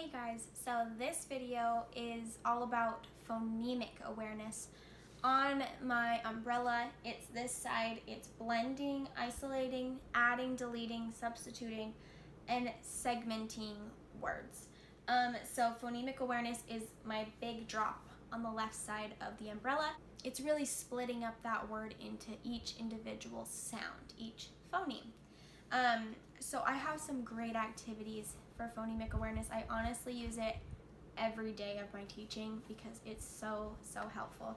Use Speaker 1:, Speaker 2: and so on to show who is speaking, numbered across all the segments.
Speaker 1: Hey guys, so this video is all about phonemic awareness. On my umbrella, it's this side. It's blending, isolating, adding, deleting, substituting, and segmenting words. So phonemic awareness is my big drop on the left side of the umbrella. It's really splitting up that word into each individual sound, each phoneme. So I have some great activities for phonemic awareness. I honestly use it every day of my teaching because it's so helpful.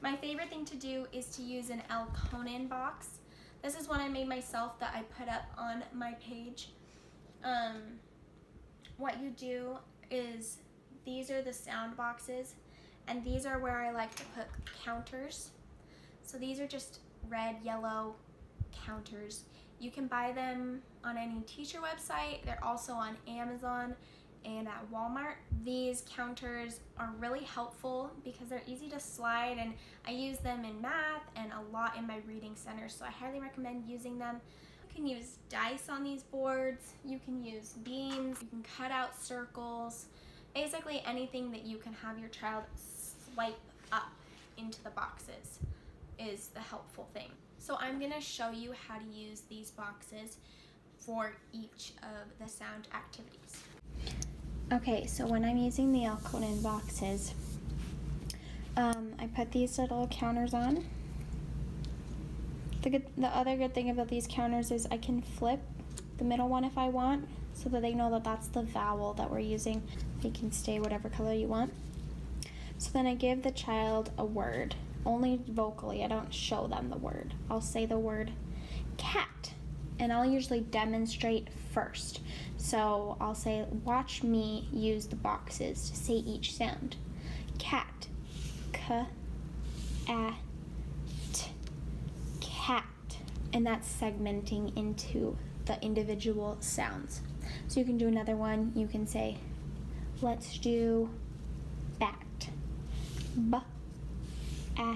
Speaker 1: My favorite thing to do is to use an elkonin box. This is one I made myself that I put up on my page. What you do is, these are the sound boxes, and these are where I like to put counters. So these are just red, yellow counters. You can buy them on any teacher website. They're also on Amazon and at Walmart. These counters are really helpful because they're easy to slide, and I use them in math and a lot in my reading center, so I highly recommend using them. You can use dice on these boards, you can use beans, you can cut out circles, basically anything that you can have your child swipe up into the boxes is the helpful thing. So I'm gonna show you how to use these boxes for each of the sound activities. Okay, so when I'm using the alconan boxes, I put these little counters on. The other good thing about these counters is I can flip the middle one if I want, so that they know that that's the vowel that we're using. You can stay whatever color you want. So then I give the child a word, only vocally. I don't show them the word. I'll say the word cat, and I'll usually demonstrate first. So I'll say, watch me use the boxes to say each sound. Cat, k, a, t, cat. And that's segmenting into the individual sounds. So you can do another one. You can say, let's do bat. B, a,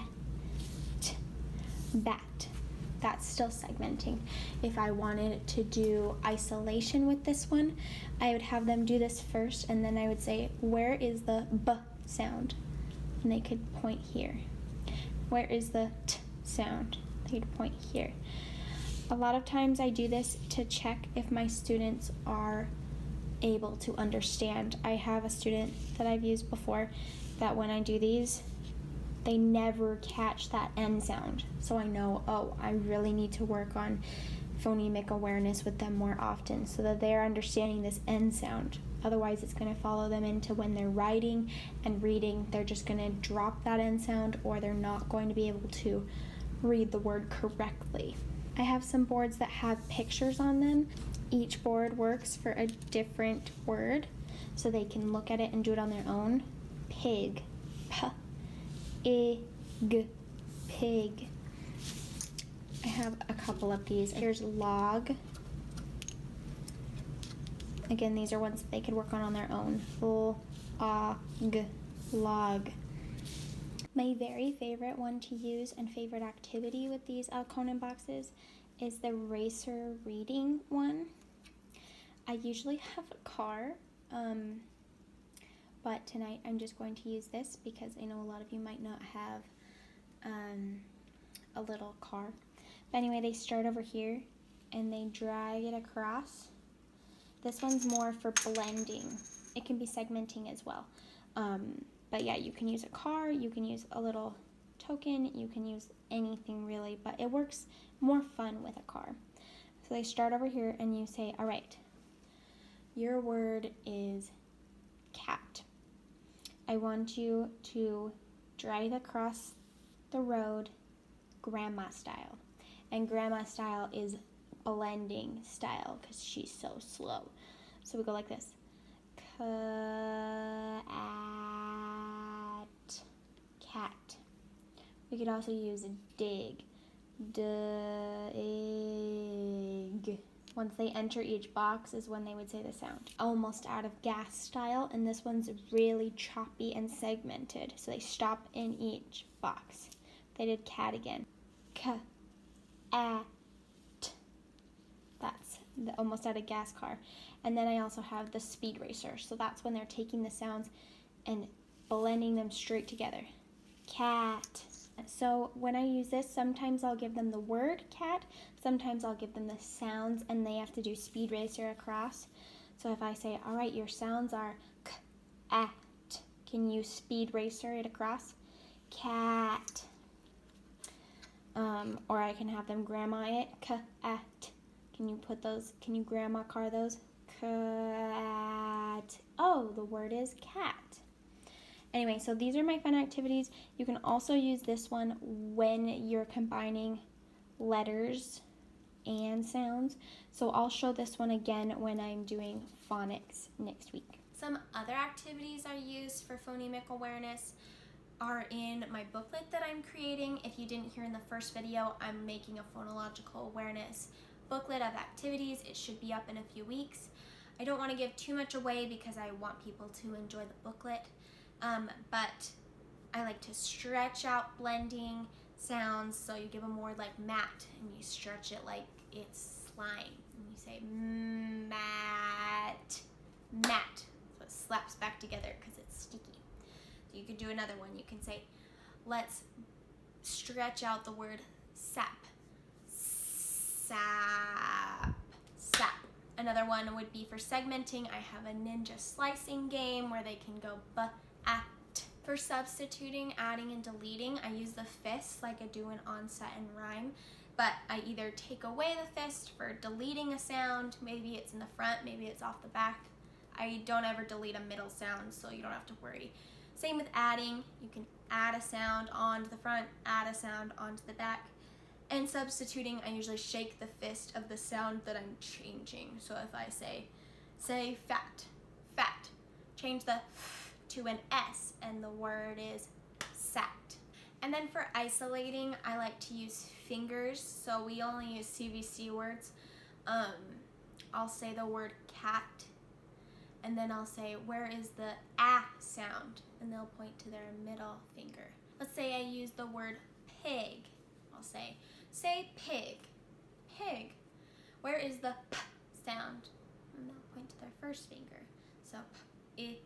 Speaker 1: t, bat. That's still segmenting. If I wanted to do isolation with this one, I would have them do this first, and then I would say, where is the B sound? And they could point here. Where is the T sound? They could point here. A lot of times I do this to check if my students are able to understand. I have a student that I've used before that when I do these, they never catch that N sound. So I know, oh, I really need to work on phonemic awareness with them more often so that they're understanding this N sound. Otherwise, it's going to follow them into when they're writing and reading, they're just going to drop that N sound, or they're not going to be able to read the word correctly. I have some boards that have pictures on them. Each board works for a different word, so they can look at it and do it on their own. Pig, p, ig, pig. I have a couple of these. Here's log. Again, these are ones that they could work on their own. Log. My very favorite one to use and favorite activity with these alconan boxes is the racer reading one. I usually have a car, but tonight I'm just going to use this because I know a lot of you might not have a little car. But anyway, they start over here and they drag it across. This one's more for blending. It can be segmenting as well. But yeah, you can use a car, you can use a little token, you can use anything really, but it works more fun with a car. So they start over here and you say, all right, your word is cat. I want you to drive across the road grandma style. And grandma style is blending style because she's so slow. So we go like this. Cat. We could also use dig. Dig. Once they enter each box is when they would say the sound. Almost out of gas style, and this one's really choppy and segmented. So they stop in each box. They did cat again. K, a, t. That's the almost out of gas car. And then I also have the speed racer. So that's when they're taking the sounds and blending them straight together. Cat. So when I use this, sometimes I'll give them the word cat, sometimes I'll give them the sounds, and they have to do speed racer across. So if I say, all right, your sounds are k, at, can you speed racer it across? Cat. Or I can have them grandma it, k, at. Can you grandma car those? Cat. Oh, the word is cat. Anyway, so these are my fun activities. You can also use this one when you're combining letters and sounds. So I'll show this one again when I'm doing phonics next week. Some other activities I use for phonemic awareness are in my booklet that I'm creating. If you didn't hear in the first video, I'm making a phonological awareness booklet of activities. It should be up in a few weeks. I don't want to give too much away because I want people to enjoy the booklet, but I like to stretch out blending sounds, so you give a word like mat and you stretch it like it's slime, and you say mat, mat, so it slaps back together because it's sticky. So you could do another one. You can say, let's stretch out the word sap, sap, sap. Another one would be for segmenting. I have a ninja slicing game where they can go at. For substituting, adding, and deleting, I use the fist like I do in onset and rhyme, but I either take away the fist for deleting a sound. Maybe it's in the front, maybe it's off the back. I don't ever delete a middle sound, so you don't have to worry. Same with adding. You can add a sound onto the front, add a sound onto the back. And substituting, I usually shake the fist of the sound that I'm changing. So if I say fat, fat, change the f to an S and the word is sat. And then for isolating, I like to use fingers. So we only use CVC words. I'll say the word cat, and then I'll say, where is the ah sound? And they'll point to their middle finger. Let's say I use the word pig. I'll say pig, pig. Where is the p sound? And they'll point to their first finger. So pig.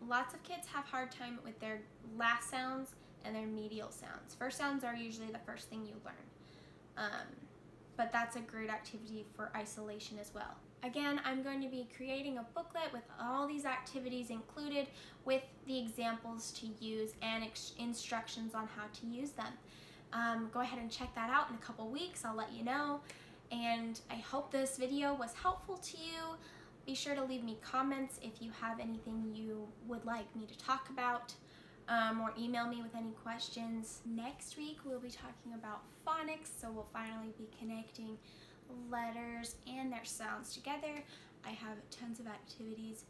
Speaker 1: Lots of kids have hard time with their last sounds and their medial sounds. First sounds are usually the first thing you learn. But that's a great activity for isolation as well. Again, I'm going to be creating a booklet with all these activities included, with the examples to use and instructions on how to use them. Go ahead and check that out in a couple weeks. I'll let you know. And I hope this video was helpful to you. Be sure to leave me comments if you have anything you would like me to talk about, or email me with any questions. Next week we'll be talking about phonics, so we'll finally be connecting letters and their sounds together. I have tons of activities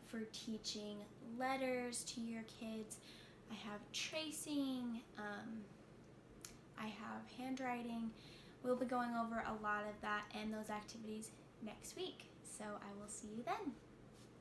Speaker 1: for teaching letters to your kids. I have tracing, I have handwriting. We'll be going over a lot of that and those activities next week. So I will see you then.